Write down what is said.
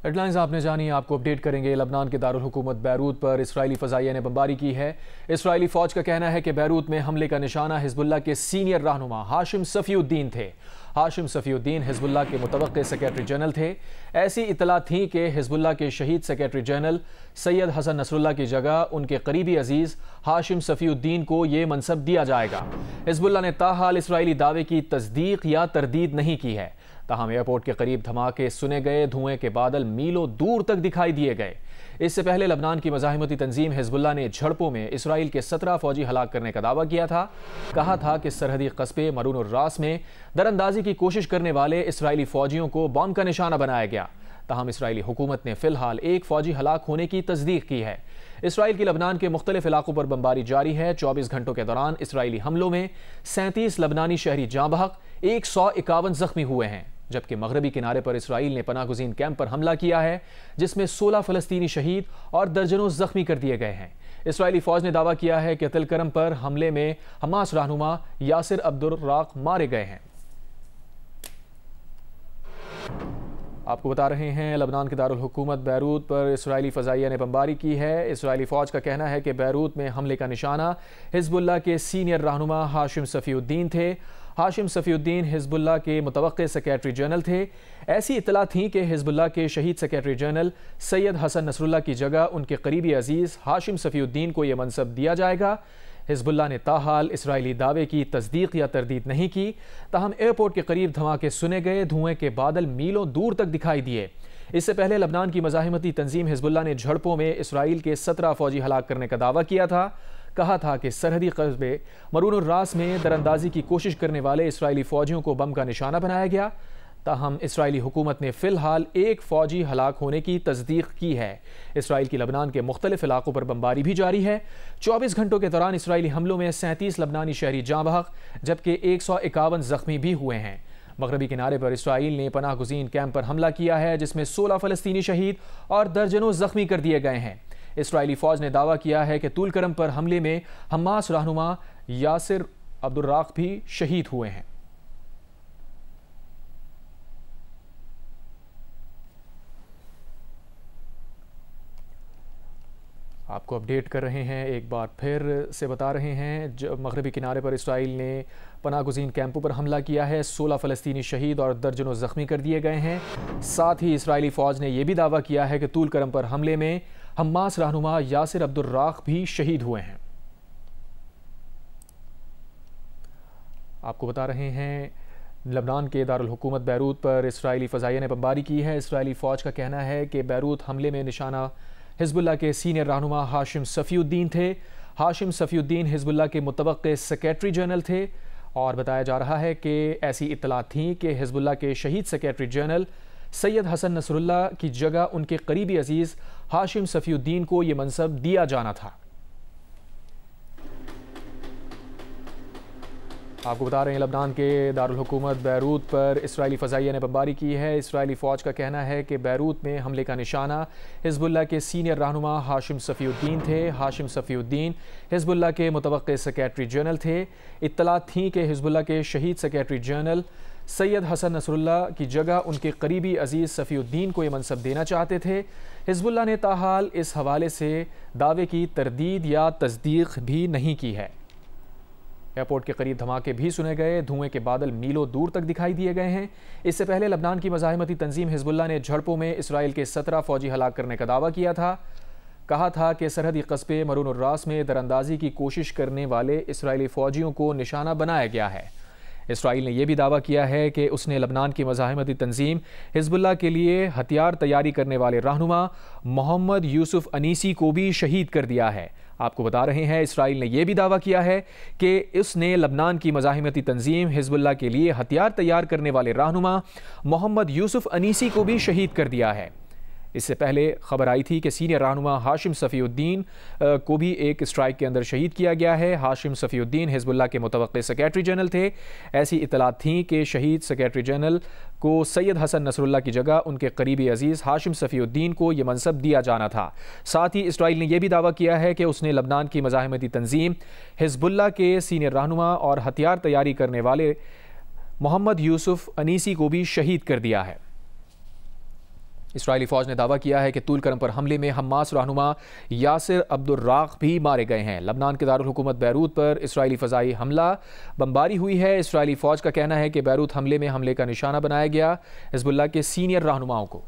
Headlines आपने जानी, आपको अपडेट करेंगे। लबनान के दारुल हुकूमत बैरूत पर इस्राएली फ़ज़ाइया ने बमबारी की है। इस्राएली फ़ौज का कहना है कि बैरूत में हमले का निशाना हिज़्बुल्लाह के सीनियर रहनुमा हाशिम सफ़ीउद्दीन थे। हाशिम सफ़ीउद्दीन हिज़्बुल्लाह के मुतवक्के सेक्रेटरी जनरल थे। ऐसी इतला थी कि हिज़्बुल्लाह के शहीद secretary general Sayyed Hassan Nasrallah की जगह उनके करीबी अजीज़ हाशिम सफ़ीउद्दीन को ये मनसब दिया जाएगा। हिज़्बुल्लाह ने ताहाल इसराइली दावे की तस्दीक या तरदीद नहीं की है। ताहम एयरपोर्ट के करीब धमाके सुने गए, धुएं के बादल मीलों दूर तक दिखाई दिए गए। इससे पहले लबनान की मज़ाहिमती तंजीम हिज़्बुल्लाह ने झड़पों में इसराइल के 17 फौजी हलाक करने का दावा किया था। कहा था कि सरहदी कस्बे मरून और रास में दरअंदाजी की कोशिश करने वाले इसराइली फौजियों को बम का निशाना बनाया गया। ताहम इसराइली हुकूमत ने फिलहाल एक फौजी हलाक होने की तस्दीक की है। इसराइल की लबनान के मुख्तलिफ इलाकों पर बमबारी जारी है। 24 घंटों के दौरान इसराइली हमलों में 37 लबनानी शहरी जाँ बहक, 151 जख्मी हुए हैं। जबकि मगरबी किनारे पर इसराइल ने पनाहगुज़ीन कैंप पर हमला किया है, जिसमें 16 फ़लस्तीनी शहीद और दर्जनों जख्मी कर दिए गए हैं। इसराइली फ़ौज ने दावा किया है कि तिलकरम पर हमले में हमास रहनुमा यासिर अब्दुर्राक मारे गए हैं। आपको बता रहे हैं, लबनान के दारुल हुकूमत बैरूत पर इस्राएली फ़ज़ाइया ने बमबारी की है। इसराइली फ़ौज का कहना है कि बैरूत में हमले का निशाना हिज़्बुल्लाह के सीनियर रहनुमा हाशिम सफ़ीउद्दीन थे। हाशिम सफ़ीउद्दीन हिज़्बुल्लाह के मुतवक्के सेक्रेटरी जनरल थे। ऐसी इतला थी कि हिज़्बुल्लाह के शहीद secretary general Sayyed Hassan Nasrallah की जगह उनके करीबी अजीज़ हाशिम सफ़ीउद्दीन को यह मनसब दिया जाएगा। हिज़्बुल्लाह ने ताहाल इसराइली दावे की तस्दीक या तरदीद नहीं की। ताहम एयरपोर्ट के करीब धमाके सुने गए, धुएं के बादल मीलों दूर तक दिखाई दिए। इससे पहले लबनान की मज़ाहिमती तंजीम हिज़्बुल्लाह ने झड़पों में इसराइल के 17 फौजी हलाक करने का दावा किया था। कहा था कि सरहदी कस्बे मरून और रास में दरअंदाजी की कोशिश करने वाले इसराइली फौजियों को बम का निशाना बनाया गया। ताहम इसराइली हुकूमत ने फिलहाल एक फौजी हलाक होने की तस्दीक की है। इसराइल की लबनान के मुख्तलिफ इलाकों पर बमबारी भी जारी है। 24 घंटों के दौरान इसराइली हमलों में 37 लबनानी शहरी जाँ बहक, जबकि 151 जख्मी भी हुए हैं। मगरबी किनारे पर इसराइल ने पनाहगुज़ीन कैंप पर हमला किया है, जिसमें 16 फ़लस्तीनी शहीद और दर्जनों जख्मी कर दिए गए हैं। इसराइली फ़ौज ने दावा किया है कि तुलकरम पर हमले में हमास रहनुमा यासिर अब्दुर्राक भी शहीद हुए हैं। आपको अपडेट कर रहे हैं, एक बार फिर से बता रहे हैं, जब मगरबी किनारे पर इसराइल ने पनाहगुज़ीन कैंपों पर हमला किया है, 16 फ़लस्तीनी शहीद और दर्जनों ज़ख्मी कर दिए गए हैं। साथ ही इसराइली फ़ौज ने यह भी दावा किया है कि तुलकरम पर हमले में हमास रहनुमा यासिर अब्दुर्राक भी शहीद हुए हैं। आपको बता रहे हैं, लबनान के दारुल हुकूमत बैरूत पर इस्राएली फ़ज़ाइया ने बमबारी की है। इसराइली फ़ौज का कहना है कि बैरूत हमले में निशाना हिज़्बुल्लाह के सीनियर रहनुमा हाशिम सफ़ीउद्दीन थे। हाशिम सफ़ीउद्दीन हिज़्बुल्लाह के मुतवक्के सेक्रेटरी जनरल थे और बताया जा रहा है कि ऐसी इत्तला थी कि हिज़्बुल्लाह के शहीद secretary general Sayyed Hassan Nasrallah की जगह उनके करीबी अजीज़ हाशिम सफ़ीउद्दीन को यह मनसब दिया जाना था। आपको बता रहे हैं, लबनान के दारुल हुकूमत बैरूत पर इस्राएली फ़ज़ाइया ने बमबारी की है। इस्राएली फ़ौज का कहना है कि बैरूत में हमले का निशाना हिज़्बुल्लाह के सीनियर रहनुमा हाशिम सफ़ीउद्दीन थे। हाशिम सफ़ीउद्दीन हिज़्बुल्लाह के मुतवक्के सेक्रेटरी जनरल थे। इत्तला थी कि हिज़्बुल्लाह के शहीद secretary general Sayyed Hassan Nasrallah की जगह उनके करीबी अजीज़ सफ़ीउद्दीन को यह मनसब देना चाहते थे। हिज़्बुल्लाह ने ताहाल इस हवाले से दावे की तरदीद या तस्दीक भी नहीं की है। एयरपोर्ट के करीब धमाके भी सुने गए, धुएं के बादल मीलों दूर तक दिखाई दिए गए हैं। इससे पहले लबनान की मज़ाहिमती तंजीम हिज़्बुल्लाह ने झड़पों में इसराइल के 17 फौजी हलाक करने का दावा किया था। कहा था कि सरहदी कस्बे मरून और रास में दरअंदाजी की कोशिश करने वाले इसराइली फ़ौजियों को निशाना बनाया गया है। इसराइल ने यह भी दावा किया है कि उसने लबनान की मज़ाहिमती तंजीम हिज़्बुल्लाह के लिए हथियार तैयारी करने वाले रहनुमा मोहम्मद यूसुफ अनीसी को भी शहीद कर दिया है। आपको बता रहे हैं, इसराइल ने यह भी दावा किया है कि उसने लबनान की मज़ाहिमती तंजीम हिज़्बुल्लाह के लिए हथियार तैयार करने वाले रहनुमा मोहम्मद यूसुफ अनीसी को भी शहीद कर दिया है। इससे पहले खबर आई थी कि सीनियर रहनुमा हाशिम सफ़ीउद्दीन को भी एक स्ट्राइक के अंदर शहीद किया गया है। हाशिम सफ़ीउद्दीन हिज़्बुल्लाह के मुतवक्के सेक्रेटरी जनरल थे। ऐसी इतलात थी कि शहीद सेक्रेटरी जनरल को सैयद हसन नसरुल्लाह की जगह उनके करीबी अजीज़ हाशिम सफ़ीउद्दीन को यह मनसब दिया जाना था। साथ ही इसराइल ने यह भी दावा किया है कि उसने लबनान की मज़ाहिमती तंजीम हिज़्बुल्लाह के सीनियर रहनुमा और हथियार तैयारी करने वाले मोहम्मद यूसुफ अनीसी को भी शहीद कर दिया है। इसराइली फ़ौज ने दावा किया है कि तूलकरम पर हमले में हमास रहनुमा यासिर अब्दुर्राक भी मारे गए हैं। लबनान के दारुल हुकूमत बैरूत पर इसराइली फ़ज़ाई हमला बमबारी हुई है। इसराइली फ़ौज का कहना है कि बैरूत हमले में हमले का निशाना बनाया गया हिज़्बुल्लाह के सीनियर रहनुमाओं को।